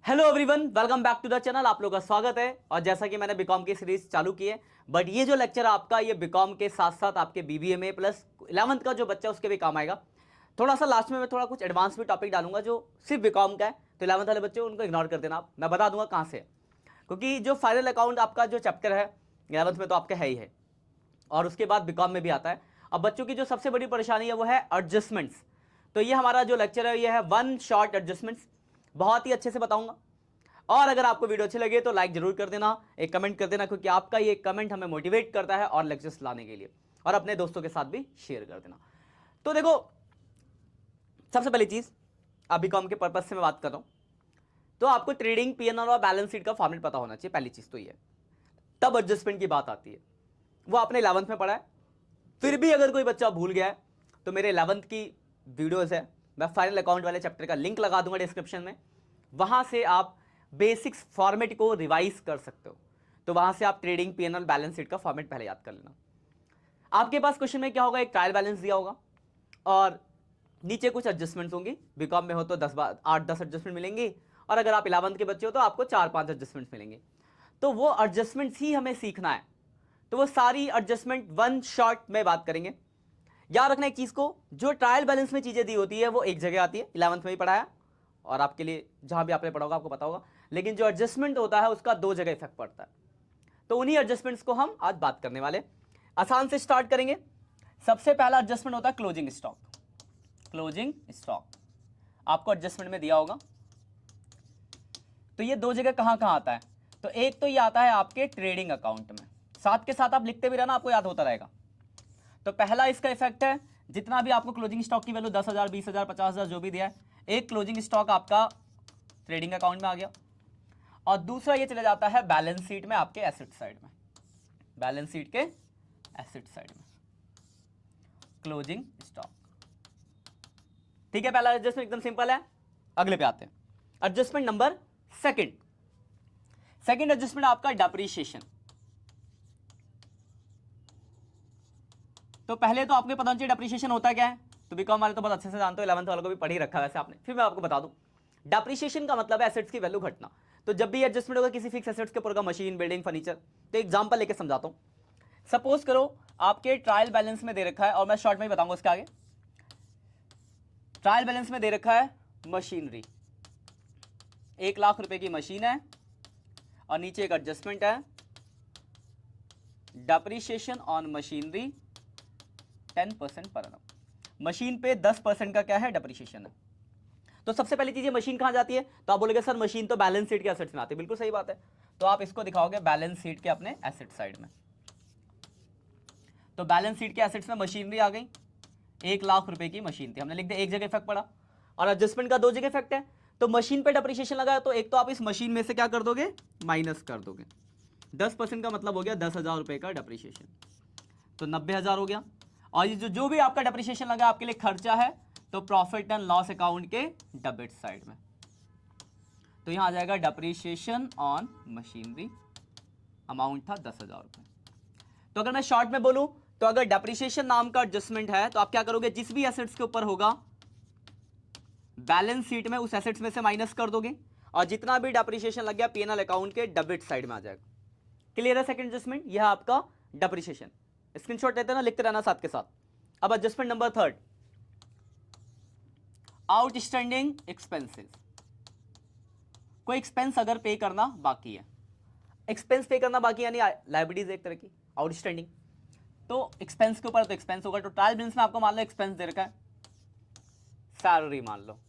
Hello everyone, welcome back to the channel. आप लोगों का स्वागत है। और जैसा कि मैंने बीकॉम की सीरीज चालू की है, बट ये जो लेक्चर आपका ये बीकॉम के साथ साथ आपके बीबीए में प्लस 11th का जो बच्चा उसके भी काम आएगा। थोड़ा सा लास्ट में मैं थोड़ा कुछ एडवांस भी टॉपिक डालूंगा जो सिर्फ बीकॉम का है, तो 11th वाले बच्चे उनको इग्नोर कर देना आप, मैं बता दूंगा कहाँ से है। क्योंकि जो फाइनल अकाउंट आपका जो चैप्टर है 11th में तो आपका है ही है, और उसके बाद बीकॉम में भी आता है। अब बच्चों की जो सबसे बड़ी परेशानी है वो है एडजस्टमेंट्स। तो ये हमारा जो लेक्चर है ये है वन शॉट एडजस्टमेंट्स, बहुत ही अच्छे से बताऊंगा। और अगर आपको वीडियो अच्छी लगे तो लाइक जरूर कर देना, एक कमेंट कर देना, क्योंकि आपका ये कमेंट हमें मोटिवेट करता है और लेक्चर्स लाने के लिए। और अपने दोस्तों के साथ भी शेयर कर देना। तो देखो, सबसे पहली चीज, अब बीकॉम के पर्पज से मैं बात कर रहा हूं, तो आपको ट्रेडिंग, पीएनआर और बैलेंस शीट का फॉर्मेट पता होना चाहिए। पहली चीज तो ये, तब एडजस्टमेंट की बात आती है। वो आपने 11th में पढ़ा है, फिर भी अगर कोई बच्चा भूल गया है तो मेरे 11th की वीडियोस है, मैं फाइनल अकाउंट वाले चैप्टर का लिंक लगा दूंगा डिस्क्रिप्शन में, वहां से आप बेसिक्स फॉर्मेट को रिवाइज कर सकते हो। तो वहां से आप ट्रेडिंग, पीएनएल, बैलेंस शीट का फॉर्मेट पहले याद कर लेना। आपके पास क्वेश्चन में क्या होगा, एक ट्रायल बैलेंस दिया होगा और नीचे कुछ एडजस्टमेंट्स होंगी। बीकॉम में हो तो 8-10 एडजस्टमेंट मिलेंगी, और अगर आप 11th के बच्चे हो तो आपको 4-5 एडजस्टमेंट्स मिलेंगे। तो वो एडजस्टमेंट्स ही हमें सीखना है। तो वो सारी एडजस्टमेंट वन शॉट में बात करेंगे। याद रखना एक चीज को, जो ट्रायल बैलेंस में चीजें दी होती है वो एक जगह आती है, 11th में ही पढ़ाया और आपके लिए जहां भी आपने पढ़ा होगा आपको पता होगा। लेकिन जो एडजस्टमेंट होता है उसका दो जगह इफेक्ट पड़ता है। तो उन्हीं एडजस्टमेंट्स को हम आज बात करने वाले। आसान से स्टार्ट करेंगे। सबसे पहला एडजस्टमेंट होता है क्लोजिंग स्टॉक। क्लोजिंग स्टॉक आपको एडजस्टमेंट में दिया होगा। तो ये दो जगह कहां कहां आता है, तो एक तो ये आता है आपके ट्रेडिंग अकाउंट में, साथ के साथ आप लिखते भी रहना, आपको याद होता रहेगा। तो पहला इसका इफेक्ट है, जितना भी आपको क्लोजिंग स्टॉक की वैल्यू 10,000, 20,000, 50,000 जो भी दिया है, एक क्लोजिंग स्टॉक आपका ट्रेडिंग अकाउंट में आ गया। और दूसरा ये चला जाता है बैलेंस शीट में, आपके एसेट साइड में, बैलेंस शीट के एसेट साइड में क्लोजिंग स्टॉक। ठीक है, पहला एडजस्टमेंट एकदम सिंपल है। अगले पे आते हैं, adjustment number second. Second adjustment आपका डेप्रीशिएशन। तो पहले तो आपको पता चाहिए डेप्रीशिएशन होता क्या है, तो बीकॉम वाले तो बहुत अच्छे से जानते हो, 11th वालों को भी पढ़ ही रखा है वैसे आपने, फिर मैं आपको बता दूं। डेप्रीशिएशन का मतलब है एसेट्स की वैल्यू घटना। तो जब भी एडजस्टमेंट होगा किसी फिक्स एसेट्स के ऊपर का, मशीन, बिल्डिंग, फर्नीचर, तो एग्जांपल लेके समझाता हूं। सपोज करो आपके ट्रायल बैलेंस में दे रखा है, और मैं शॉर्ट में ही बताऊंगा उसके आगे। ट्रायल बैलेंस में दे रखा है मशीनरी, 1,00,000 रुपए की मशीन है, और नीचे एक एडजस्टमेंट है, डेप्रीशिएशन ऑन मशीनरी 10% पर annum। मशीन पे 10% का क्या है, डेप्रीशिएशन है। तो सबसे पहली चीज, मशीन कहां जाती है, तो आप बोलोगे सर मशीन तो बैलेंस शीट के एसेट्स में आती है। बिल्कुल सही बात है। तो आप इसको दिखाओगे बैलेंस शीट के अपने एसेट साइड में। तो बैलेंस शीट के एसेट्स में मशीनरी आ गई, 1,00,000 रुपए की मशीन थी, हमने लिख दिया, एक जगह इफेक्ट पड़ा। और एडजस्टमेंट का दो जगह इफेक्ट है। तो मशीन पे डेप्रीशिएशन लगा है, तो एक तो आप इस मशीन में से क्या कर दोगे, माइनस कर दोगे। 10% का मतलब हो गया 10,000 रुपए का डेप्रीशिएशन, तो 90,000 हो गया। और ये जो भी आपका डेप्रीशिएशन लगा आपके लिए खर्चा है, तो प्रॉफिट एंड लॉस अकाउंट के डेबिट साइड में। तो यहां आ जाएगा डेप्रीशिएशन ऑन मशीनरी, अमाउंट था 10,000 रुपए। तो अगर मैं शॉर्ट में बोलूं, तो अगर डेप्रीशिएशन नाम का एडजस्टमेंट है, तो आप क्या करोगे, जिस भी एसेट्स के ऊपर होगा बैलेंस शीट में उस एसेट्स में से माइनस कर दोगे, और जितना भी डेप्रीशिएशन लग गया पीएनएल अकाउंट के डेबिट साइड में आ जाएगा। क्लियर है सेकंड एडजस्टमेंट, यह आपका डेप्रीशिएशन। स्क्रीनशॉट लेते ना, लिखते रहना साथ के साथ। अब adjustment number third, outstanding expenses. कोई एक्सपेंस अगर पे करना बाकी है, एक्सपेंस पे करना बाकी यानी लायबिलिटीज एक तरह की आउटस्टैंडिंग, तो एक्सपेंस के ऊपर तो एक्सपेंस होगा। तो ट्रायल बैलेंस में आपको मान लो एक्सपेंस दे रखा है, सैलरी मान लो,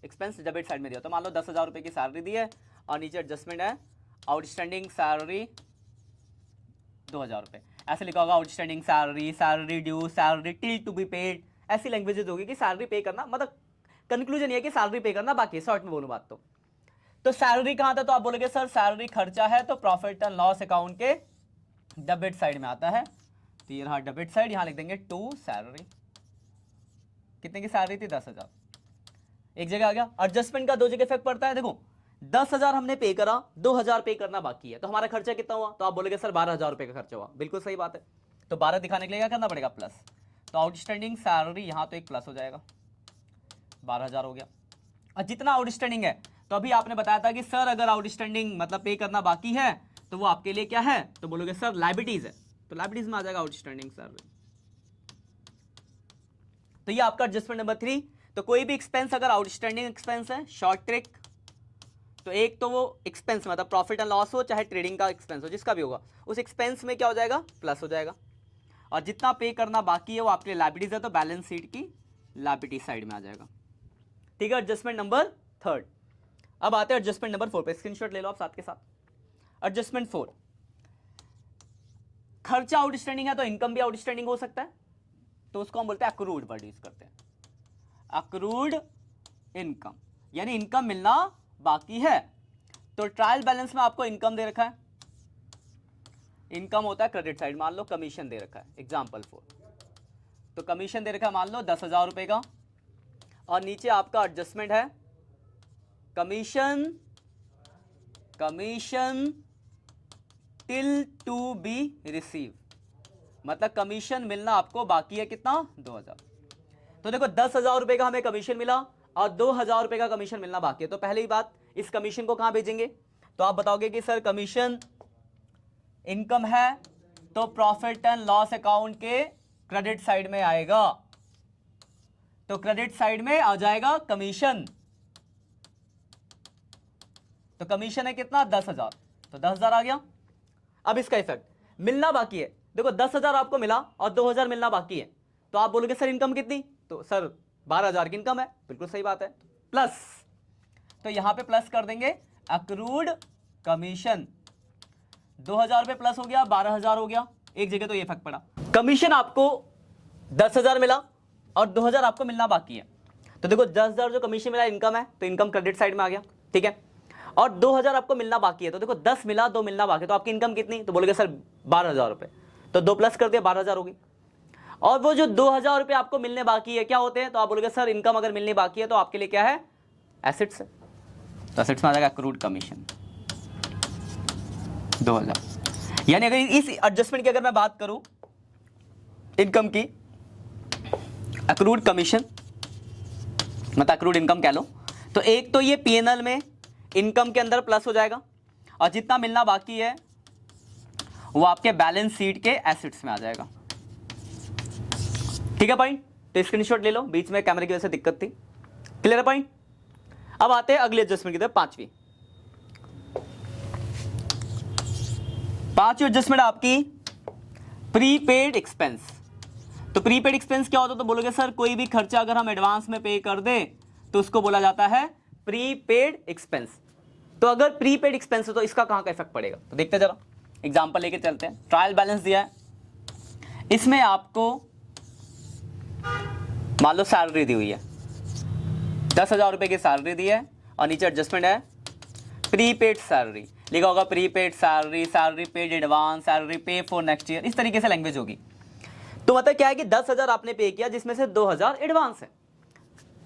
एक्सपेंस डेबिट साइड में दिया, तो मान लो 10,000 रुपए की सैलरी दी है, और नीचे एडजस्टमेंट है आउटस्टैंडिंग सैलरी 2,000 रुपए। ऐसे लिखा होगा outstanding salary, salary due, salary till to be paid. ऐसी लैंग्वेजेस होगी कि सैलरी पे करना, मतलब कंक्लूजन ये कि सैलरी पे करना बाकी है, शॉर्ट में बोलूं बात तो सैलरी कहां था, तो आप बोलोगे सर सैलरी खर्चा है, तो प्रॉफिट एंड लॉस अकाउंट के डेबिट साइड में आता है। तो ये रहा डेबिट साइड, यहां लिख देंगे टू सैलरी। कितने की सैलरी थी, 10,000, एक जगह आ गया। एडजस्टमेंट का दो जगह इफेक्ट पड़ता है। देखो 10,000 हमने पे करा, 2,000 पे करना बाकी है, तो हमारा खर्चा कितना हुआ, तो आप बोलोगे सर 12,000 रुपए का खर्चा हुआ। बिल्कुल सही बात है। तो 12 दिखाने के लिए क्या करना पड़ेगा, प्लस। तो आउटस्टैंडिंग सैलरी यहां तो एक प्लस हो जाएगा, 12,000 हो गया। और जितना आउटस्टैंडिंग है तो अभी आपने बताया था कि सर अगर आउटस्टैंडिंग मतलब पे करना बाकी है तो वो आपके लिए क्या है, तो बोलोगे सर लायबिलिटीज है, तो लायबिलिटीज में आ जाएगा आउटस्टैंडिंग सर। तो ये आपका एडजस्टमेंट नंबर 3। तो कोई भी एक्सपेंस अगर आउटस्टैंडिंग एक्सपेंस है, शॉर्ट ट्रिक, तो एक तो वो एक्सपेंस मतलब प्रॉफिट एंड लॉस हो चाहे ट्रेडिंग का एक्सपेंस हो, जिसका भी होगा, उस एक्सपेंस में क्या हो जाएगा, प्लस हो जाएगा। और जितना पे करना बाकी है वो आपके लिए लायबिलिटीज है, तो बैलेंस शीट की लायबिलिटी साइड में आ जाएगा। ठीक है, एडजस्टमेंट नंबर 3। अब आते हैं एडजस्टमेंट नंबर 4 पे, स्क्रीनशॉट ले लो आप साथ के साथ। एडजस्टमेंट 4, खर्चा आउटस्टैंडिंग है तो इनकम भी आउटस्टैंडिंग हो सकता है, तो उसको हम बोलते हैं अक्रूड वर्ड यूज करते हैं, अक्रूड इनकम, यानी इनकम मिलना बाकी है। तो ट्रायल बैलेंस में आपको इनकम दे रखा है, इनकम होता है क्रेडिट साइड, मान लो कमीशन दे रखा है एग्जांपल 4, तो कमीशन दे रखा है मान लो 10,000 रुपए का, और नीचे आपका एडजस्टमेंट है commission, commission till to be receive, मतलब कमीशन मिलना आपको बाकी है कितना, 2,000। तो देखो 10,000 रुपए का हमें कमीशन मिला और 2,000 रुपए का कमीशन मिलना बाकी है, तो पहली बात इस कमीशन को कहां भेजेंगे, तो आप बताओगे कि सर कमीशन इनकम है तो प्रॉफिट एंड लॉस अकाउंट के क्रेडिट साइड में आएगा, तो क्रेडिट साइड में आ जाएगा कमीशन, तो कमीशन है कितना 10,000, तो 10,000 आ गया। अब इसका इफेक्ट, मिलना बाकी है, देखो 10,000 आपको मिला और 2,000 मिलना बाकी है, तो आप बोलोगे सर इनकम कितनी, तो सर 12,000 की इनकम है, बिल्कुल सही बात है, प्लस, तो यहां पे प्लस कर देंगे अक्रूड कमीशन, 2,000 रुपए प्लस हो गया, 12,000 हो गया, एक जगह तो ये इफेक्ट पड़ा, कमीशन आपको 10,000 मिला और 2,000 आपको मिलना बाकी है, तो देखो 10,000 जो कमीशन मिला इनकम है, तो इनकम क्रेडिट साइड में आ गया, ठीक है, और 2,000 आपको मिलना बाकी है, तो देखो 10 मिला 2 मिलना बाकी है, तो आपकी इनकम कितनी, तो बोलोगे सर 12,000 रुपए, तो 2 प्लस कर दिया 12,000 होगी, और वो जो 2,000 रुपए आपको मिलने बाकी है क्या होते हैं, तो आप बोलोगे सर इनकम अगर मिलने बाकी है तो आपके लिए क्या है, एसेट्स है, तो एसेट्स में आ जाएगा अक्रूड कमीशन 2,000। यानी अगर इस एडजस्टमेंट की अगर मैं बात करूं इनकम की, अक्रूड कमीशन मतलब अक्रूड इनकम कह लो, तो एक तो ये पीएनएल में इनकम के अंदर प्लस हो जाएगा, और जितना मिलना बाकी है वो आपके बैलेंस शीट के एसेट्स में आ जाएगा, ठीक है पॉइंट, तो स्क्रीनशॉट ले लो, बीच में कैमरे की वजह से दिक्कत थी, क्लियर है पॉइंट। अब आते हैं अगले एडजस्टमेंट की तरफ, पांचवी एडजस्टमेंट आपकी प्रीपेड एक्सपेंस। तो प्रीपेड एक्सपेंस क्या होता है, तो बोलोगे सर कोई भी खर्चा अगर हम एडवांस में पे कर दे तो उसको बोला जाता है प्रीपेड एक्सपेंस। तो अगर प्रीपेड एक्सपेंस है तो इसका कहां का इफेक्ट पड़ेगा, तो देखते जरा एग्जांपल लेके चलते हैं। ट्रायल बैलेंस दिया है, इसमें आपको मान लो सैलरी दी हुई है, 10,000 रुपए की सैलरी दी है, और नीचे एडजस्टमेंट है प्रीपेड सैलरी, लिखा होगा prepaid salary, salary paid advance, salary पे फॉर नेक्स्ट ईयर, इस तरीके से लैंग्वेज होगी। तो मतलब क्या है कि 10,000 आपने पे किया जिसमें से 2,000 एडवांस है,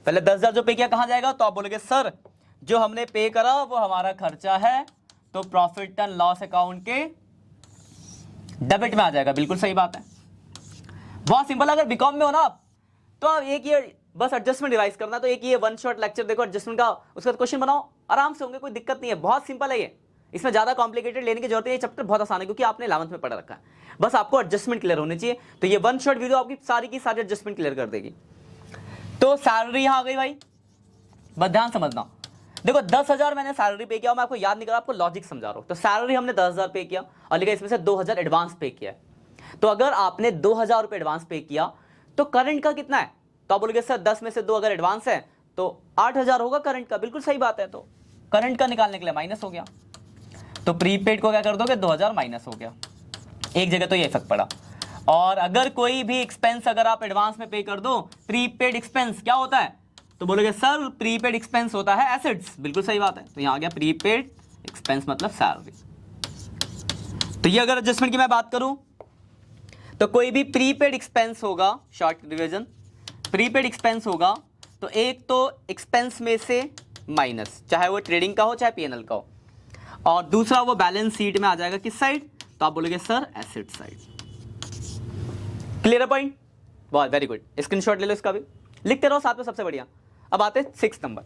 पहले 10,000 जो पे किया कहां जाएगा, तो आप बोलोगे सर जो हमने पे करा वो हमारा खर्चा है, तो प्रॉफिट एंड लॉस अकाउंट के डेबिट में आ जाएगा, बिल्कुल सही बात है, बहुत सिंपल। अगर बीकॉम में हो ना आप, तो आप एक ये बस एडजस्टमेंट रिवाइज करना, तो एक ये वन शॉट लेक्चर देखो एडजस्टमेंट का, उसका क्वेश्चन बनाओ, आराम से होंगे, कोई दिक्कत नहीं है, बहुत सिंपल है ये, इसमें ज्यादा कॉम्प्लिकेटेड लेने की जरूरत है, ये चैप्टर बहुत आसान है क्योंकि आपने 11th में पढ़ा रखा है, बस आपको एडजस्टमेंट क्लियर होनी चाहिए, तो ये वन शॉट वीडियो आपकी सारी की सारी एडजस्टमेंट क्लियर कर देगी। तो सैलरी यहां आ गई भाई, बस ध्यान समझना, देखो 10,000 मैंने सैलरी पे किया, मैं आपको याद नहीं कर रहा, आपको लॉजिक समझा रहा हूं। तो सैलरी हमने 10,000 पे किया और लिखा इसमें से 2,000 एडवांस पे किया है, तो अगर आपने 2,000 रुपए एडवांस पे किया तो करंट का कितना है, तो आप बोलोगे सर 10 में से 2 अगर एडवांस है तो 8,000 होगा करंट का, बिल्कुल सही बात है, तो करंट का निकालने के लिए माइनस हो गया, तो प्रीपेड को क्या कर दोगे 2,000 माइनस हो गया, एक जगह तो ये इफेक्ट पड़ा। और अगर कोई भी एक्सपेंस अगर आप एडवांस में पे कर दो, प्रीपेड एक्सपेंस क्या होता है, तो बोलोगे सर प्रीपेड एक्सपेंस होता है एसेट्स, बिल्कुल सही बात है, तो यहां आ गया प्रीपेड एक्सपेंस मतलब सैलरी। तो ये अगर एडजस्टमेंट की मैं बात करूं तो कोई भी प्रीपेड एक्सपेंस होगा, शॉर्ट रिवीजन, प्रीपेड एक्सपेंस होगा तो एक तो एक्सपेंस में से माइनस, चाहे वो ट्रेडिंग का हो चाहे पीएनएल का हो, और दूसरा वो बैलेंस शीट में आ जाएगा किस साइड, तो आप बोलोगे सर एसेट साइड। क्लियर है पॉइंट, बहुत वेरी गुड, स्क्रीनशॉट ले लो इसका भी, लिखते रहो साथ में, सबसे बढ़िया। अब आते हैं 6 नंबर।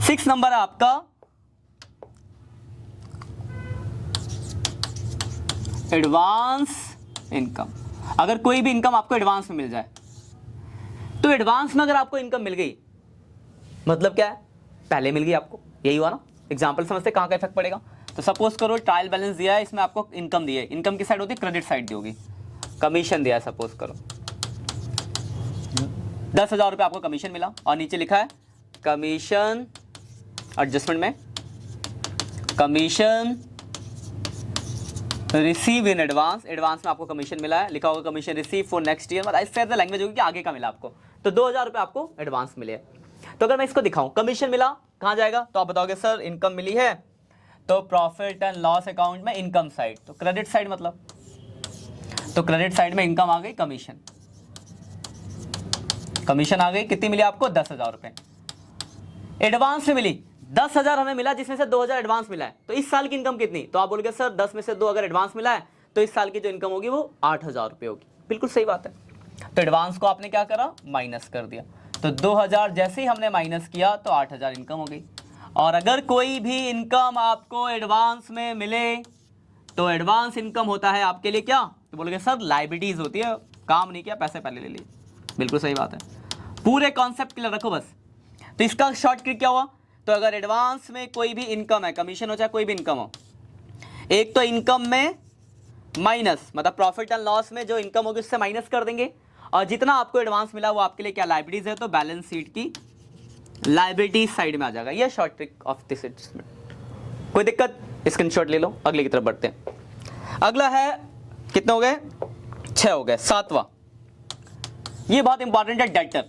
6 नंबर है आपका एडवांस इनकम। अगर कोई भी इनकम आपको एडवांस में मिल जाए, तो एडवांस में अगर आपको इनकम मिल गई मतलब क्या है, पहले मिल गई आपको, यही हुआ ना। एग्जांपल समझते कहां का इफेक्ट पड़ेगा। तो सपोज करो ट्रायल बैलेंस दिया है, इसमें आपको इनकम दी है, इनकम की साइड होती है क्रेडिट साइड दी होगी, कमीशन दिया है सपोज करो 10,000 रुपये आपको कमीशन मिला, और नीचे लिखा है कमीशन एडजस्टमेंट में commission receive in advance, advance में आपको कमीशन मिला है, लिखा होगा commission receive for next year, मतलब इस तरह लैंग्वेज होगी कि आगे का मिला आपको। तो 2,000 रुपये आपको एडवांस मिले। तो अगर मैं इसको दिखाऊं कमीशन मिला कहां जाएगा, तो आप बताओगे सर इनकम मिली है तो प्रॉफिट एंड लॉस अकाउंट में इनकम साइड, तो क्रेडिट साइड मतलब, तो क्रेडिट साइड में इनकम आ गई कमीशन, कमीशन आ गई, कितनी मिली आपको 10,000 रुपये। एडवांस में मिली 10,000 हमें मिला, जिसमें से 2,000 एडवांस मिला है, तो इस साल की इनकम कितनी, तो आप बोलोगे सर 10 में से 2 अगर एडवांस मिला है तो इस साल की जो इनकम होगी वो 8,000 रुपये होगी। बिल्कुल सही बात है। तो एडवांस को आपने क्या करा, माइनस कर दिया, तो 2,000 जैसे ही हमने माइनस किया तो 8,000 इनकम हो गई। और अगर कोई भी इनकम आपको एडवांस में मिले तो एडवांस इनकम होता है आपके लिए क्या, तो बोलोगे सर लाइबिलिटीज होती है, काम नहीं किया पैसे पहले ले लिए। बिल्कुल सही बात है, पूरे कॉन्सेप्ट क्लियर रखो बस। तो इसका शॉर्ट ट्रिक क्या हुआ, तो अगर एडवांस में कोई भी इनकम है, कमीशन हो चाहे कोई भी इनकम हो, एक तो इनकम में माइनस मतलब प्रॉफिट एंड लॉस में जो इनकम होगी उससे माइनस कर देंगे, और जितना आपको एडवांस मिला वो आपके लिए क्या लाइबिलिटीज है, तो बैलेंस शीट की लाइबिलिटीज साइड में आ जाएगा। ये short trick of this adjustment. कोई दिक्कत, स्क्रीनशॉट ले लो, अगले की तरफ बढ़ते हैं। अगला है, कितने हो गए 6 हो गए, 7वां, ये बहुत इंपॉर्टेंट है, डेटर।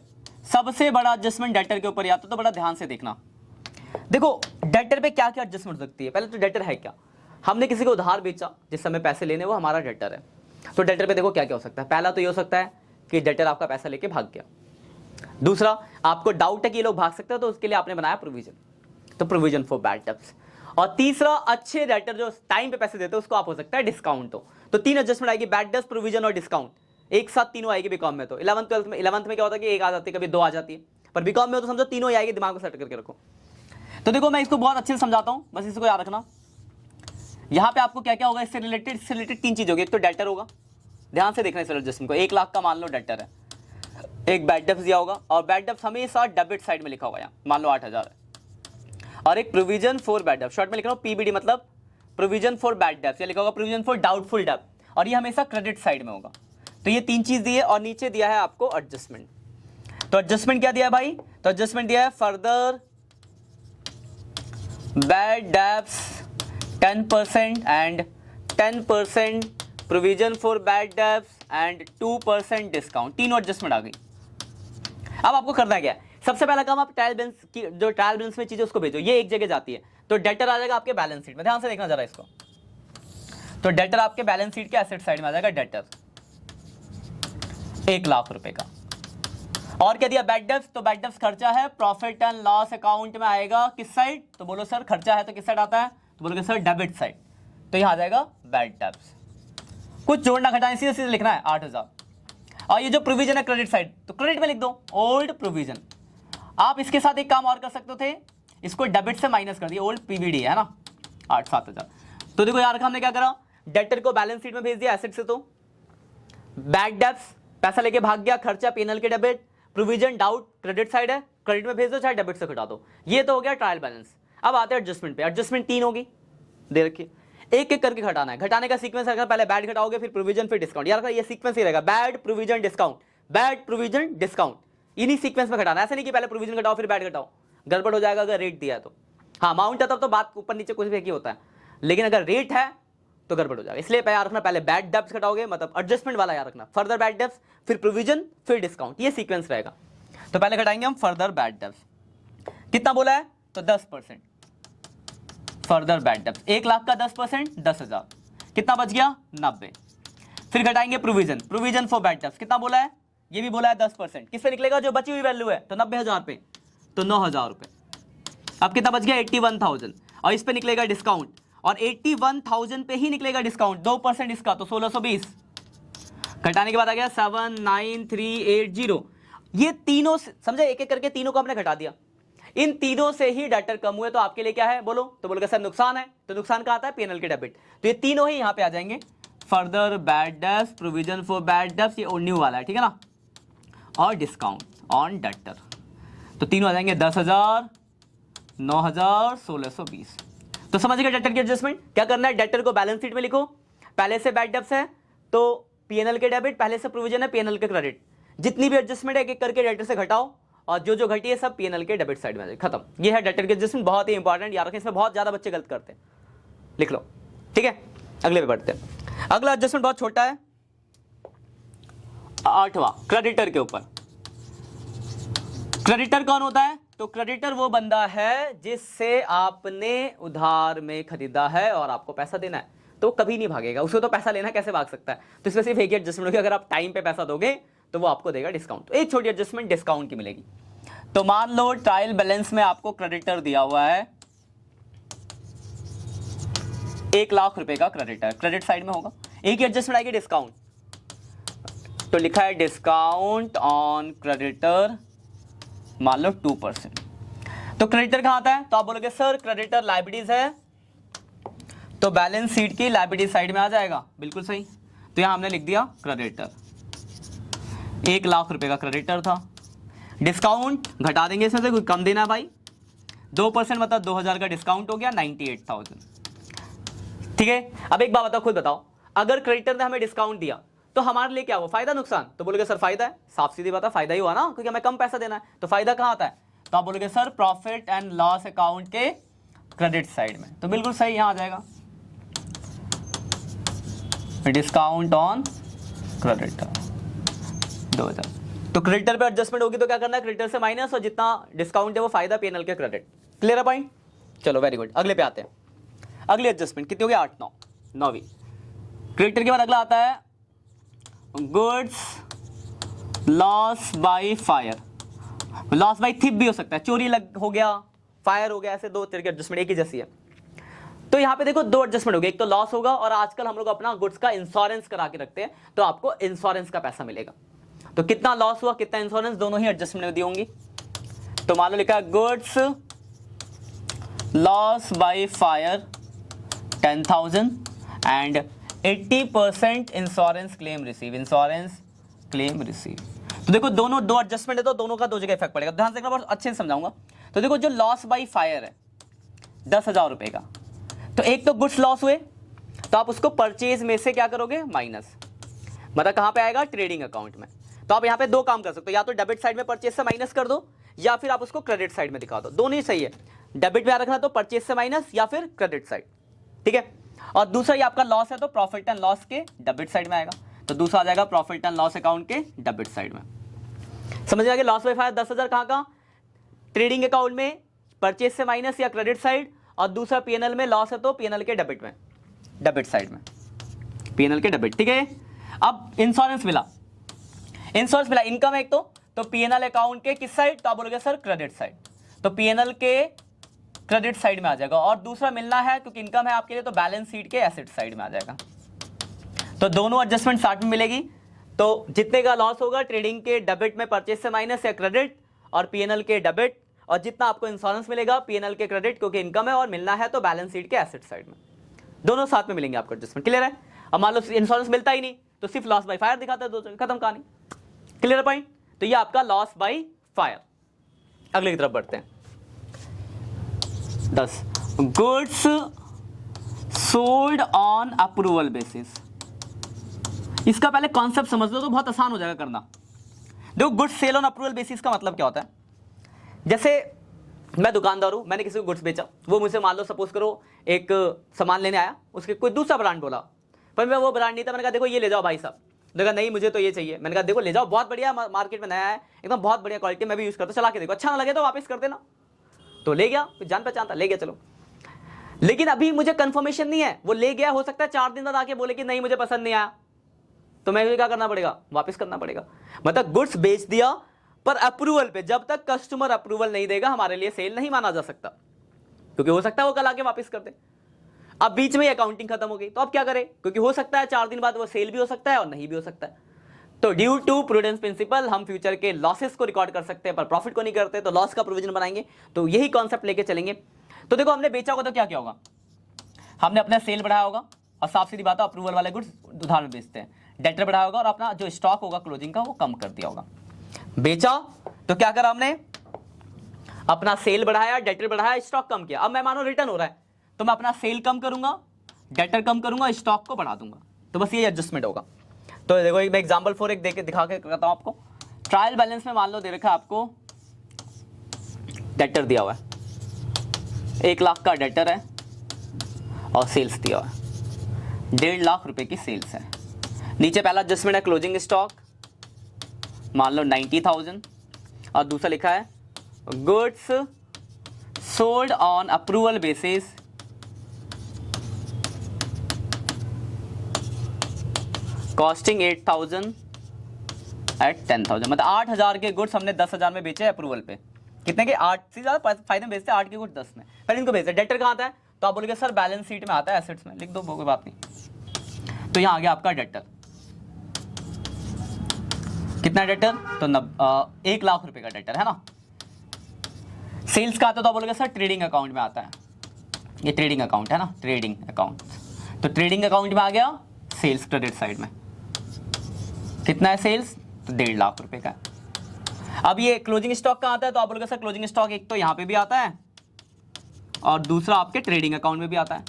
सबसे बड़ा एडजस्टमेंट डेटर के ऊपर, या तो बड़ा ध्यान से देखना। देखो डेटर पे क्या क्या एडजस्टमेंट हो सकती है। पहले तो डेटर है क्या, हमने किसी को उधार बेचा जिस समय पैसे लेने, वो हमारा डेटर है। तो डेटर पे देखो क्या क्या हो सकता है। पहला तो ये हो सकता है कि डेटर आपका पैसा लेके भाग गया। दूसरा, आपको डाउट है कि ये लोग भाग सकते हैं, तो उसके लिए आपने बनाया प्रोविजन, तो प्रोविजन फॉर बैड डेट्स। और तीसरा, अच्छे डेटर जो टाइम पे पैसे देते हैं उसको आप हो सकता है डिस्काउंट हो। तो 3 एडजस्टमेंट आएगी, बैड डेट्स, प्रोविजन और डिस्काउंट, एक साथ तीनों आएगी बीकॉम में। तो 11th 12th में, 11th में क्या होता है कि एक आ जाती है, कभी 2 आ जाती है, पर बीकॉम में हो तो समझो तीनों ही आएगी, दिमाग में सेट करके रखो। तो देखो मैं इसको बहुत अच्छे से समझाता हूं, बस इसको याद रखना। यहां पे आपको क्या क्या होगा इससे रिलेटेड 3 चीज होगी। एक तो डेटर होगा, ध्यान से देखना इस एडजस्टमेंट को। 1 लाख का मान लो डेटर है, एक बैड डेट्स दिया होगा, और बैड डेट्स हमेशा डेबिट साइड में लिखा होगा, यहाँ मान लो 8,000 है, और एक provision for bad debts, short में लिख रहा हूँ पीबीडी, मतलब प्रोविजन फॉर बैड डेट्स, या लिखा होगा प्रोविजन फॉर डाउटफुल डेट, और ये हमेशा क्रेडिट साइड में होगा। तो ये 3 चीज दी है, और नीचे दिया है आपको एडजस्टमेंट। तो एडजस्टमेंट क्या दिया है भाई, तो एडजस्टमेंट दिया है further bad debts 10% and 10% provision for bad debts and 2% discount, तीनों एडजस्टमेंट आ गई। अब आपको करना क्या है, सबसे पहला काम, आप ट्रायल बैलेंस की जो ट्रायल बैलेंस में चीजें उसको भेजो, ये एक जगह जाती है, तो डेटर आ जाएगा आपके बैलेंस शीट में। ध्यान से देखना जरा इसको, तो डेटर आपके बैलेंस शीट के एसेट साइड में आ जाएगा, डेटर 1 लाख रुपए का। और क्या दिया, बैड डेट्स, तो बैड डेट्स खर्चा है, प्रॉफिट एंड लॉस अकाउंट में आएगा किस साइड, तो बोलो सर खर्चा है तो किस साइड आता है, तो बोलोगे सर डेबिट साइड, तो यहां आ जाएगा बैड डेट्स। कुछ जोड़ना घटाना, सीधे सीधे लिखना है 8,000। और ये जो प्रोविजन है क्रेडिट साइड, तो क्रेडिट में लिख दो ओल्ड प्रोविजन। आप इसके साथ एक काम और कर सकते थे, इसको डेबिट से माइनस कर दिया, ओल्ड पीवीडी है ना 8-7,000। तो देखो यार हमने क्या करा, डेटर को बैलेंस शीट में भेज दिया एसेट से, तो बैड डेट्स पैसा लेके भाग गया, खर्चा पीएनएल के debit, provision doubt credit side है, क्रेडिट में भेज दो चाहे डेबिट से घटा दो। ये तो हो गया ट्रायल बैलेंस। अब आते हैं एडजस्टमेंट पे। एडजस्टमेंट 3 होगी, दे रखिए, एक एक करके घटाना है। घटाने का सीक्वेंस अगर पहले बैड घटाओगे फिर प्रोविजन फिर डिस्काउंट, यार ये सीक्वेंस ही रहेगा, bad provision discount, bad provision discount, इन्हीं सीक्वेंस में घटाना है। ऐसे नहीं कि पहले प्रोविजन घटाओ फिर बैड घटाओ, गड़बड़ हो जाएगा अगर रेट दिया है तो। हाँ अमाउंट है तब तो बात ऊपर नीचे कुछ भी एक ही होता है, लेकिन अगर रेट है तो गड़बड़ हो जाएगा। इसलिए याद रखना, पहले बैड डेट्स घटाओगे मतलब एडजस्टमेंट वाला याद रखना, फर्दर बैड डेट्स, फिर प्रोविजन, फिर डिस्काउंट, ये सीक्वेंस रहेगा। तो पहले घटाएंगे हम फर्दर बैड डेट्स, कितना बोला है, तो 10% फर्दर बैड डेट्स, 1 लाख का 10% 10,000, कितना बच गया 90। फिर घटाएंगे provision, provision for bad debts, कितना बोला है, ये भी बोला है 10%, किस पे निकलेगा, जो बची हुई वैल्यू है, तो 90,000 पे, तो 9,000 रुपए। अब कितना बच गया 81,000, और इस पे निकलेगा डिस्काउंट, और 81,000 पे ही निकलेगा डिस्काउंट, 2% इसका, तो 1620। घटाने के बाद आ गया 79380। ये तीनों समझे, एक एक करके तीनों को हमने घटा दिया। इन तीनों से ही डेटर कम हुए तो आपके लिए क्या है बोलो, तो बोलोगे सर नुकसान है, तो नुकसान कहाँ आता है, पीएनएल के डेबिट, तो ये तीनों ही यहाँ पे आ जाएंगे। Further bad debts, provision for bad debts, ये न्यू वाला है, ठीक है ना, और डिस्काउंट ऑन डेटर, तो तीनों आ जाएंगे 10,000, 9,000, 1,620। तो समझ गए डेटर की एडजस्टमेंट क्या करना है, डेटर को बैलेंस शीट में लिखो, पहले से बैड डेब्ट्स है तो पीएनएल के डेबिट, पहले से प्रोविजन है पीएनएल के क्रेडिट, जितनी भी एडजस्टमेंट है एक एक करके डेटर से घटाओ और जो जो घटी है सब पीएनएल के डेबिट साइड में आ जाए, खत्म। ये है डेटर की एडजस्टमेंट, बहुत ही इंपॉर्टेंट, याद रखें, इसमें बहुत ज्यादा बच्चे गलत करते हैं, लिख लो, ठीक है। अगले पे बढ़ते हैं। अगला एडजस्टमेंट बहुत छोटा है, 8वां क्रेडिटर के ऊपर। क्रेडिटर कौन होता है, तो क्रेडिटर वो बंदा है जिससे आपने उधार में खरीदा है और आपको पैसा देना है, तो कभी नहीं भागेगा, उसको तो पैसा लेना कैसे भाग सकता है, तो इसमें सिर्फ एक ही एडजस्टमेंट होगी, अगर आप टाइम पे पैसा दोगे तो वो आपको देगा डिस्काउंट, तो एक छोटी एडजस्टमेंट डिस्काउंट की मिलेगी। तो मान लो ट्रायल बैलेंस में आपको क्रेडिटर दिया हुआ है 1 लाख रुपए का क्रेडिटर, क्रेडिट साइड में होगा, एक ही एडजस्टमेंट आएगी डिस्काउंट, तो लिखा है डिस्काउंट ऑन क्रेडिटर, मान लो 2%। तो क्रेडिटर कहां आता है, तो आप बोलोगे सर क्रेडिटर लायबिलिटीज है, तो बैलेंस शीट की लायबिलिटी साइड में आ जाएगा, बिल्कुल सही। तो यहां हमने लिख दिया क्रेडिटर, 1 लाख रुपए का क्रेडिटर था, डिस्काउंट घटा देंगे इसमें से, कुछ कम देना भाई, 2% मतलब 2,000 का डिस्काउंट हो गया 98,000, ठीक है। अब एक बात बताओ, खुद बताओ, अगर क्रेडिटर ने हमें डिस्काउंट दिया तो हमारे लिए क्या हुआ, फायदा नुकसान, तो बोलोगे सर फायदा है, साफ सीधी बात है फायदा ही हुआ ना, क्योंकि हमें कम पैसा देना है, तो फायदा कहां आता है, तो आप बोलोगे sir profit and loss account के क्रेडिट साइड में, तो बिल्कुल सही यहां आ जाएगा डिस्काउंट ऑन क्रेडिटर 2,000। तो क्रेडिटर पे एडजस्टमेंट होगी तो क्या करना है, क्रेडिटर से माइनस और जितना डिस्काउंट है वो फायदा पीएनएल के क्रेडिट, क्लियर है पॉइंट। चलो वेरी गुड, अगले पे आते हैं। अगली एडजस्टमेंट कितनी हो गई, 8, 9, 9वीं। क्रेडिटर के बाद अगला आता है goods loss by fire, loss by theft भी हो सकता है, चोरी लग हो गया, फायर हो गया, ऐसे दो तरह की एडजस्टमेंट एक ही जैसी है। तो यहां पे देखो 2 एडजस्टमेंट हो गए, एक तो लॉस होगा और आजकल हम लोग अपना गुड्स का इंश्योरेंस करा के रखते हैं, तो आपको इंश्योरेंस का पैसा मिलेगा, तो कितना लॉस हुआ कितना इंश्योरेंस, दोनों ही एडजस्टमेंट में दी होंगी। तो मान लो लिखा है goods loss by fire 10,000 and 80% insurance claim receive, insurance claim receive. तो देखो दोनों 2 एडजस्टमेंट है तो दोनों का 2 जगह इफेक्ट पड़ेगा, ध्यान से देखना, बहुत अच्छे से समझाऊंगा। तो देखो जो लॉस बाय फायर है 10,000 रुपए का, तो एक तो गुड्स लॉस हुए तो आप उसको परचेज में से क्या करोगे माइनस, मतलब कहां पे आएगा, ट्रेडिंग अकाउंट में। तो आप यहां पे 2 काम कर सकते हो, या तो डेबिट साइड में परचेज से माइनस कर दो या फिर आप उसको क्रेडिट साइड में दिखा दो, दोनों ही सही है, डेबिट में रखना तो परचेज से माइनस या फिर क्रेडिट साइड, ठीक है। और दूसरा ये आपका लॉस है तो प्रॉफिट एंड लॉस के डेबिट साइड में आएगा, तो दूसरा आ जाएगा प्रॉफिट एंड लॉस अकाउंट के डेबिट साइड में। समझ आएगा, लॉस बाय फायर 10,000 कहां का, ट्रेडिंग अकाउंट में परचेज से माइनस या क्रेडिट साइड, और दूसरा पीएनएल में लॉस है तो पीएनएल के डेबिट में, डेबिट साइड में, पीएनएल के डेबिट, ठीक है। अब इंश्योरेंस मिला, इंश्योरेंस मिला, इनकम है एक तो पीएनएल अकाउंट के किस साइड, तो आप बोलोगे सर क्रेडिट साइड, तो पीएनएल के क्रेडिट साइड में आ जाएगा, और दूसरा मिलना है क्योंकि इनकम है आपके लिए तो बैलेंस शीट के एसेट साइड में आ जाएगा। तो दोनों एडजस्टमेंट साथ में मिलेगी, तो जितने का लॉस होगा ट्रेडिंग के डेबिट में परचेज से माइनस या क्रेडिट, और पीएनएल के डेबिट, और जितना आपको इंश्योरेंस मिलेगा पीएनएल के क्रेडिट क्योंकि इनकम है, और मिलना है तो बैलेंस शीट के एसेट साइड में, दोनों साथ में मिलेंगे आपको एडजस्टमेंट, क्लियर है। अब मान लो इंश्योरेंस मिलता ही नहीं तो सिर्फ लॉस बाय फायर दिखाता है, दो खत्म कहानी, क्लियर पॉइंट। तो ये आपका लॉस बाय फायर। अगले की तरफ बढ़ते हैं, 10 goods sold on approval basis. इसका पहले कॉन्सेप्ट समझ लो तो बहुत आसान हो जाएगा करना। देखो goods sale on approval basis का मतलब क्या होता है, जैसे मैं दुकानदार हूं, मैंने किसी को गुड्स बेचा, वो मुझसे मान लो सपोज करो एक सामान लेने आया, उसके कोई दूसरा ब्रांड बोला, पर मैं वो ब्रांड नहीं था, मैंने कहा देखो ये ले जाओ भाई साहब, देखा नहीं मुझे तो ये चाहिए, मैंने कहा देखो ले जाओ बहुत बढ़िया मार्केट में नया है एकदम बहुत बढ़िया क्वालिटी, मैं भी यूज करता हूं, चला के देखो, अच्छा ना लगे तो वापस कर देना। तो ले गया, जान पहचान था, ले गया चलो, लेकिन अभी मुझे कंफर्मेशन नहीं है, वो ले गया, हो सकता है 4 दिन बाद आके बोले कि नहीं मुझे पसंद नहीं आया, तो मैं क्या करना पड़ेगा, वापस करना पड़ेगा। मतलब गुड्स बेच दिया पर अप्रूवल पे, जब तक कस्टमर अप्रूवल नहीं देगा हमारे लिए सेल नहीं माना जा सकता, क्योंकि हो सकता है वो कल आके वापस कर दे। अब बीच में अकाउंटिंग खत्म हो गई तो अब क्या करें, क्योंकि हो सकता है 4 दिन बाद वो सेल भी हो सकता है और नहीं भी हो सकता है। तो ड्यू टू प्रूडेंस प्रिंसिपल हम फ्यूचर के लॉसेस को रिकॉर्ड कर सकते हैं पर प्रॉफिट को नहीं करते, तो लॉस का प्रोविजन बनाएंगे। तो यही कॉन्सेप्ट लेके चलेंगे। तो देखो हमने बेचा होगा तो क्या क्या होगा, हमने अपना सेल बढ़ाया होगा और साफ सीधी बात है अप्रूवल वाले गुड्स उधार में बेचते हैं, डेटर बढ़ाया होगा और अपना जो स्टॉक होगा क्लोजिंग का वो कम कर दिया होगा। बेचा तो क्या करा हमने, अपना सेल बढ़ाया, डेटर बढ़ाया, स्टॉक कम किया। अब मैं मानो रिटर्न हो रहा है तो मैं अपना सेल कम करूंगा, डेटर कम करूंगा, स्टॉक को बढ़ा दूंगा। तो बस ये एडजस्टमेंट होगा। तो देखो मैं एग्जांपल फॉर एक देके दिखा के करता हूं आपको। ट्रायल बैलेंस में मान लो दे रखा है आपको, डेटर दिया हुआ है 1 लाख का डेटर है और सेल्स दिया हुआ है 1.5 लाख रुपए की सेल्स है। नीचे पहला एडजस्टमेंट है क्लोजिंग स्टॉक मान लो 90,000 और दूसरा लिखा है goods sold on approval basis costing 8,000 at 10,000। मतलब 8,000 के गुड्स हमने 10,000 में बेचे अप्रूवल पे। कितने के, 8 से ज्यादा फायदे में बेचते हैं, 8 के गुड्स 10 में। पहले इनको बेचते। डेटर कहाँ आता है तो आप बोलोगे सर बैलेंस शीट में आता है, एसेट्स में लिख दो, कोई बात नहीं। तो यहाँ आ गया आपका डेटर, कितना डेटर तो 1 लाख रुपए का डेटर है ना। सेल्स का आता है तो आप बोलोगे सर ट्रेडिंग अकाउंट में आता है, ये ट्रेडिंग अकाउंट है ना, ट्रेडिंग अकाउंट। तो ट्रेडिंग अकाउंट में आ गया सेल्स क्रेडिट साइड में। कितना है सेल्स तो 1.5 लाख रुपए का है। अब ये क्लोजिंग स्टॉक का आता है तो आप बोलोगे सर क्लोजिंग स्टॉक एक तो यहां पे भी आता है और दूसरा आपके ट्रेडिंग अकाउंट में भी आता है।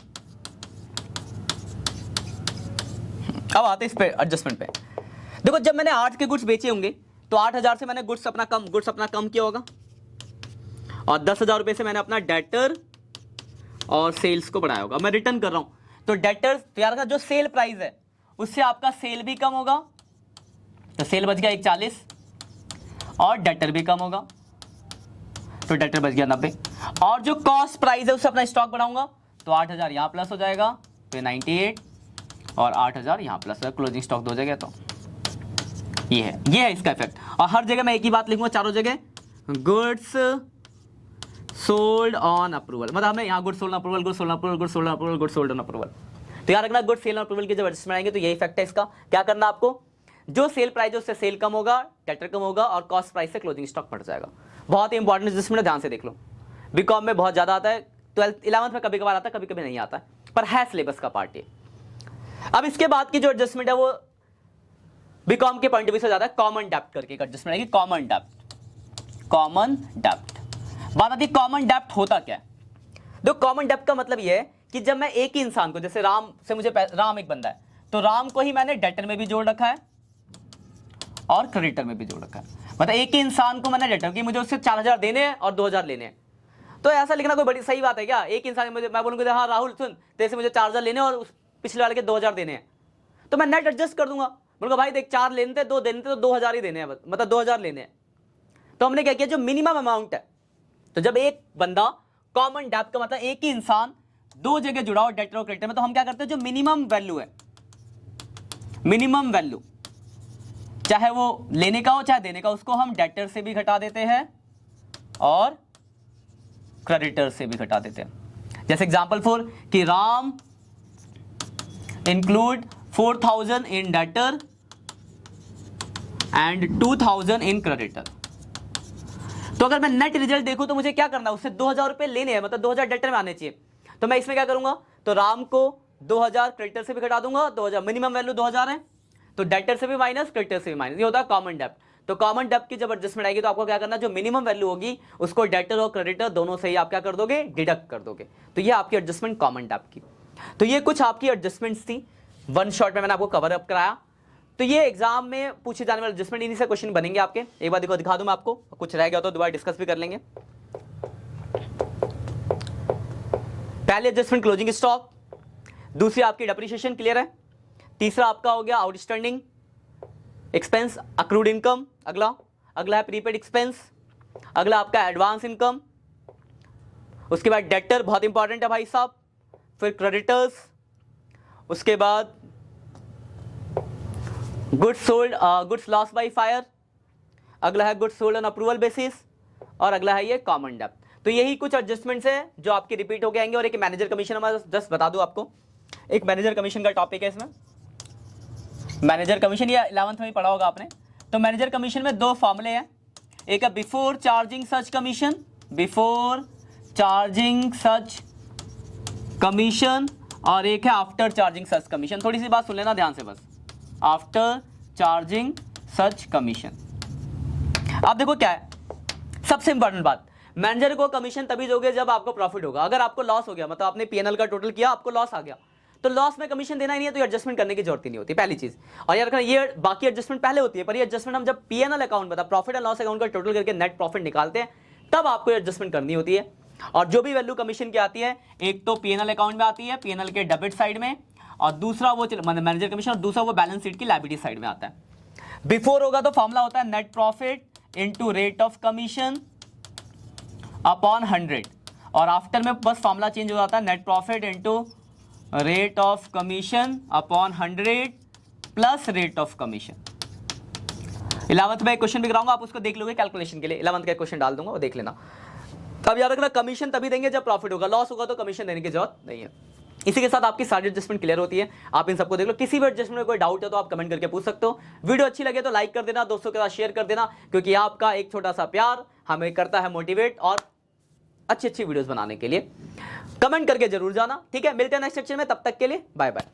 अब आते हैं इस पे एडजस्टमेंट पे। देखो जब मैंने 8 के गुड्स बेचे होंगे तो 8,000 से मैंने गुड्स अपना कम किया होगा और 10,000 रुपए से मैंने अपना डेटर और सेल्स को बढ़ाया होगा। मैं रिटर्न कर रहा हूं तो डेटर तैयार का जो सेल प्राइस है उससे आपका सेल भी कम होगा, तो सेल बच गया 140 और डेटर भी कम होगा तो डेटर बच गया 90। और जो कॉस्ट प्राइस है उससे अपना स्टॉक बढ़ाऊंगा तो 8,000 यहां प्लस हो जाएगा तो 98 और 8,000 यहां प्लस, क्लोजिंग स्टॉक 2 जगह। तो ये है इसका इफेक्ट। और हर जगह मैं एक ही बात लिखूंगा, चारों जगह गुड्स सोल्ड ऑन अप्रूवल। मतलब हमें यहाँ goods sold on approval, goods sold on approval, goods sold on approval, goods sold on approval. तो याद रखना गुड सेल ऑन अप्रूवल की जब एडजस्टमेंट आएंगे तो यही इफेक्ट है इसका। क्या करना आपको, जो सेल प्राइस है उससे सेल कम होगा, डेटर कम होगा और कॉस्ट प्राइस से क्लोजिंग स्टॉक बढ़ जाएगा। बहुत ही इंपॉर्टेंट एडजस्टमेंट है, ध्यान से देख लो। बीकॉम में बहुत ज्यादा आता है, 12th 11th में कभी कभार आता है, कभी कभी नहीं आता है, पर है सिलेबस का पार्ट ये। अब इसके बाद की जो एडजस्टमेंट है वो बीकॉम के पॉइंट ऑफ व्यू से ज्यादा कॉमन डेप्ट करके एडजस्टमेंट आएगी। कॉमन डेप्ट बात आती है कॉमन डेप्ट होता क्या है। देखो कॉमन डेप्ट का मतलब ये है कि जब मैं एक ही इंसान को, जैसे राम से मुझे राम एक बंदा है तो राम को ही मैंने डेटर में भी जोड़ रखा है और क्रेडिटर में भी जोड़ रखा है। मतलब एक ही इंसान को मैंने डेटर की, मुझे उससे 4,000 देने हैं और 2,000 लेने हैं। तो ऐसा लिखना कोई बड़ी सही बात है क्या? एक इंसान मुझे, मैं बोलूंगा हाँ राहुल सुन तेरे से मुझे 4,000 लेने और उस पिछले वाले के 2,000 देने हैं, तो मैं नेट एडजस्ट कर दूंगा। बोलूंगा भाई देख 4 लेने थे, 2 देने थे, तो 2,000 ही देने हैं, मतलब 2,000 लेने हैं। तो हमने क्या किया, जो मिनिमम अमाउंट है, तो जब एक बंदा कॉमन डेप्ट का मतलब एक ही इंसान 2 जगह जुड़ा हो डेटर और क्रेडिटर में, तो हम क्या करते हैं जो मिनिमम वैल्यू है, मिनिमम वैल्यू चाहे वो लेने का हो चाहे देने का, उसको हम डेटर से भी घटा देते हैं और क्रेडिटर से भी घटा देते हैं। जैसे एग्जांपल फॉर कि Ram include 4,000 in debtor and 2,000 in creditor. तो अगर मैं नेट रिजल्ट देखूं तो मुझे क्या करना है, उससे 2,000 रुपए लेने हैं, मतलब 2,000 डेटर में आने चाहिए। तो मैं इसमें क्या करूंगा, तो राम को 2,000 क्रेडिटर से भी घटा दूंगा, 2,000 मिनिमम वैल्यू 2,000 है, तो डेटर से भी माइनस क्रेडिटर से भी माइनस, ये होता है कॉमन डेप्ट। तो कॉमन डेप्ट की जब एडजस्टमेंट आएगी तो आपको क्या करना है, जो मिनिमम वैल्यू होगी उसको डेटर और क्रेडिटर दोनों से ही आप क्या कर दोगे, डिडक्ट कर दोगे। तो ये आपकी एडजस्टमेंट कॉमन डेप्ट की। तो ये कुछ आपकी एडजस्टमेंट्स थी, वन शॉट में मैंने आपको कवर अप कराया। तो ये एग्जाम में पूछे जाने वाले एडजस्टमेंट, इन्हीं से क्वेश्चन बनेंगे आपके। एक बार देखो दिखा दूं मैं आपको, कुछ रह गया तो दोबारा डिस्कस भी कर लेंगे। पहले एडजस्टमेंट क्लोजिंग स्टॉक, दूसरी आपकी डेप्रिसिएशन, क्लियर है। तीसरा आपका हो गया आउटस्टैंडिंग एक्सपेंस अक्रूड इनकम, अगला है प्रीपेड एक्सपेंस, अगला आपका एडवांस इनकम, उसके बाद डेटर बहुत इंपॉर्टेंट है भाई साहब, फिर क्रेडिटर्स, उसके बाद goods sold, goods loss by fire, अगला है goods sold on approval basis और अगला है ये कॉमन डेप्ट। तो यही कुछ एडजस्टमेंट्स है जो आपके रिपीट हो गए आएंगे। और एक मैनेजर कमीशन, हमारा जस्ट बता दूं आपको, एक मैनेजर कमीशन का टॉपिक है इसमें। मैनेजर कमीशन, ये 11th में ही पढ़ा होगा आपने। तो मैनेजर कमीशन में दो फॉर्मूले हैं, एक है बिफोर चार्जिंग सच कमीशन, बिफोर चार्जिंग सच कमीशन, और एक है आफ्टर चार्जिंग सच कमीशन। थोड़ी सी बात सुन लेना ध्यान से बस, आफ्टर चार्जिंग सच कमीशन। अब देखो क्या है सबसे इंपॉर्टेंट बात, मैनेजर को कमीशन तभी दोगे जब आपको प्रॉफिट होगा। अगर आपको लॉस हो गया, मतलब आपने पीएनएल का टोटल किया, आपको लॉस आ गया, तो लॉस में कमीशन देना ही नहीं है, तो एडजस्टमेंट करने की जरूरत ही नहीं होती, पहली चीज। और यार ये बाकी एडजस्टमेंट पहले होती है, पर ये एडजस्टमेंट हम जब पीएनएल अकाउंट में, प्रॉफिट एंड लॉस अकाउंट का टोटल करके नेट प्रॉफिट निकालते हैं, तब आपको एडजस्टमेंट करनी होती है। और जो भी वैल्यू कमीशन की आती है, एक तो पीएनएल अकाउंट में आती है, पीएनएल के डेबिट साइड में, और दूसरा वो मैनेजर कमीशन, और दूसरा वो बैलेंस शीट की लायबिलिटी साइड में आता है। बिफोर होगा तो फॉर्मूला होता है net profit into rate of commission upon 100, और आफ्टर में बस फॉर्मूला चेंज हो जाता है, net profit into rate of commission upon 100 plus rate of commission. 11th में एक क्वेश्चन भी कराऊंगा, आप उसको देख लोगे कैलकुलेशन के लिए, 11th का क्वेश्चन डाल दूंगा, वो देख लेना। अब याद रखना कमीशन तभी देंगे जब प्रॉफिट होगा, लॉस होगा तो कमीशन देने की जरूरत नहीं है। इसी के साथ आपकी सारी एडजस्टमेंट क्लियर होती है, आप इन सबको देख लो। किसी भी एडजस्टमेंट में कोई डाउट है तो आप कमेंट करके पूछ सकते हो। वीडियो अच्छी लगे तो लाइक कर देना, दोस्तों के साथ शेयर कर देना, क्योंकि आपका एक छोटा सा प्यार हमें करता है मोटिवेट और अच्छी अच्छी वीडियोस बनाने के लिए। कमेंट करके जरूर जाना, ठीक है। मिलते हैं नेक्स्ट सेक्शन में, तब तक के लिए बाय बाय।